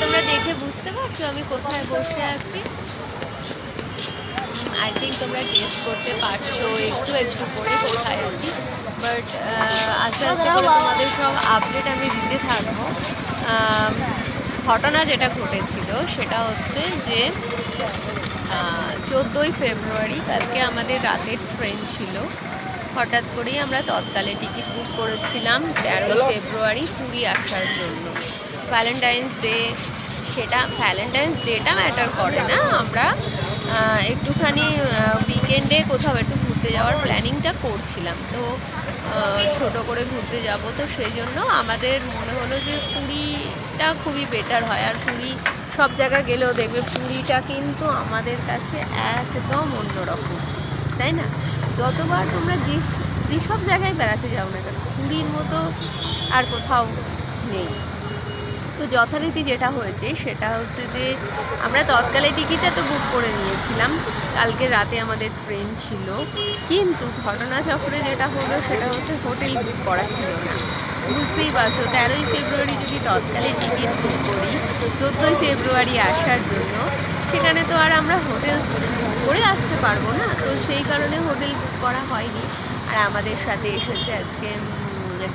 তোমরা দেখে বুঝতে পারছো আমি কোথায় বসে আছি? আই থিঙ্ক তোমরা গেস করতে পারছো একটু একটু করে কোথায় আছি। বাট আস্তে আস্তে করে তোমাদের সব আপডেট আমি দিতে থাকবো। ঘটনা যেটা ঘটেছিল সেটা হচ্ছে যে 14ই ফেব্রুয়ারি কালকে আমাদের রাতের ট্রেন ছিল। হঠাৎ করেই আমরা তৎকালে টিকিট বুক করেছিলাম 13ই ফেব্রুয়ারি পুরী আসার জন্য। ভ্যালেন্টাইন্স ডে, সেটা ভ্যালেন্টাইন্স ডেটা ম্যাটার করে না, আমরা একটুখানি উইকেন্ডে কোথাও একটু ঘুরতে যাওয়ার প্ল্যানিংটা করছিলাম। তো ছোট করে ঘুরতে যাব, তো সেই জন্য আমাদের মনে হলো যে পুরীটা খুবই বেটার হয়। আর পুরী সব জায়গায় গেলেও দেখবে পুরীটা কিন্তু আমাদের কাছে একদম অন্যরকম, তাই না? যতবার তোমরা যেসব জায়গায় বেড়াতে যাও না কেন, পুরীর মতো আর কোথাও নেই। তো যথারীতি যেটা হয়েছে সেটা হচ্ছে যে আমরা তৎকালে টিকিটটা তো বুক করে নিয়েছিলাম, কালকে রাতে আমাদের ট্রেন ছিল। কিন্তু ঘটনাচক্রে যেটা হলো সেটা হচ্ছে হোটেল বুক করা ছিল না। বুঝতেই পারছো, 13ই ফেব্রুয়ারি যদি তৎকালে টিকিট বুক করি 14ই ফেব্রুয়ারি আসার জন্য, সেখানে তো আর আমরা হোটেল বুক করে আসতে পারবো না। তো সেই কারণে হোটেল বুক করা হয়নি। আর আমাদের সাথে এসেছে আজকে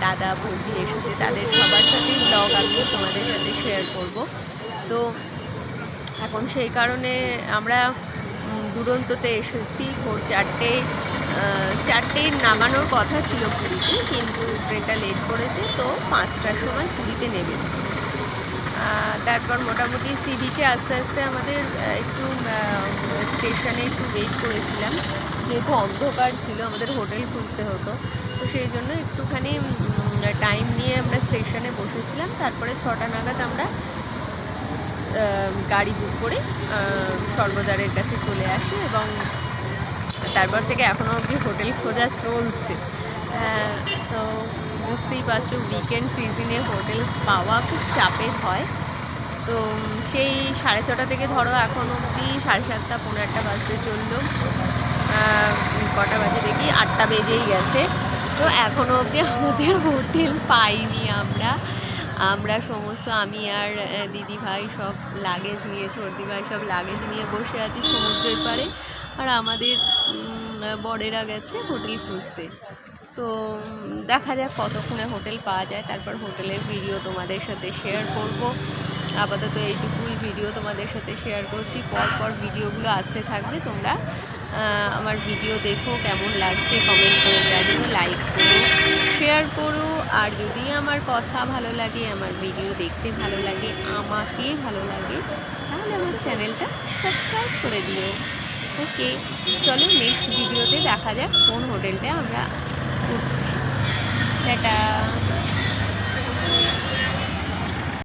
দাদা বৌদি এসেছে, তাদের সবার সাথেই ব্লগ আমি তোমাদের সাথে শেয়ার করব। তো এখন সেই কারণে আমরা দুরন্ততে এসেছি। ভোর 4টে নামানোর কথা ছিল পুরীতে, কিন্তু ট্রেনটা লেট করেছে, তো 5টার সময় পুরীতে নেমেছি। তারপর মোটামুটি সি বিচে আস্তে আস্তে আমাদের একটু স্টেশনে একটু ওয়েট করেছিলাম, যেহেতু অন্ধকার ছিল আমাদের হোটেল খুঁজতে হতো। তো সেই জন্য একটুখানি টাইম নিয়ে আমরা স্টেশনে বসেছিলাম। তারপরে 6টা নাগাদ আমরা গাড়ি বুক করে স্বর্গদ্বারের কাছে চলে আসি, এবং তারপর থেকে এখনও অবধি হোটেল খোঁজা চলছে। তো বুঝতেই পারছো উইকেন্ড সিজনে হোটেলস পাওয়া খুব চাপের হয়। তো সেই 6:30 থেকে ধরো এখন অবধি 7:30 পৌনে 8টা বাজতে চললো। কটা বাজে দেখি, 8টা বেজেই গেছে। তো এখনও অবধি আমাদের হোটেল পাইনি। আমরা সমস্ত, আমি আর দিদি ভাই সব লাগেজ নিয়ে, ছোটদি ভাই সব লাগেজ নিয়ে বসে আছি সমুদ্রের পাড়ে। আর আমাদের বরেরা গেছে হোটেল খুঁজতে। তো দেখা যাক কতক্ষণে হোটেল পাওয়া যায়, তারপর হোটেলের ভিডিও তোমাদের সাথে শেয়ার করব। আপাতত এইটুকুই ভিডিও তোমাদের সাথে শেয়ার করছি, পরপর ভিডিওগুলো আসতে থাকবে। তোমরা আমার ভিডিও দেখো, কেমন লাগছে কমেন্ট করে জানিও, লাইক করো, শেয়ার করো। আর যদি আমার কথা ভালো লাগে, আমার ভিডিও দেখতে ভালো লাগে, আমাকে ভালো লাগে, তাহলে আমার চ্যানেলটা সাবস্ক্রাইব করে দিও। ওকে, চলো নেক্সট ভিডিওতে দেখা যাক কোন হোটেলটা আমরা উঠছি।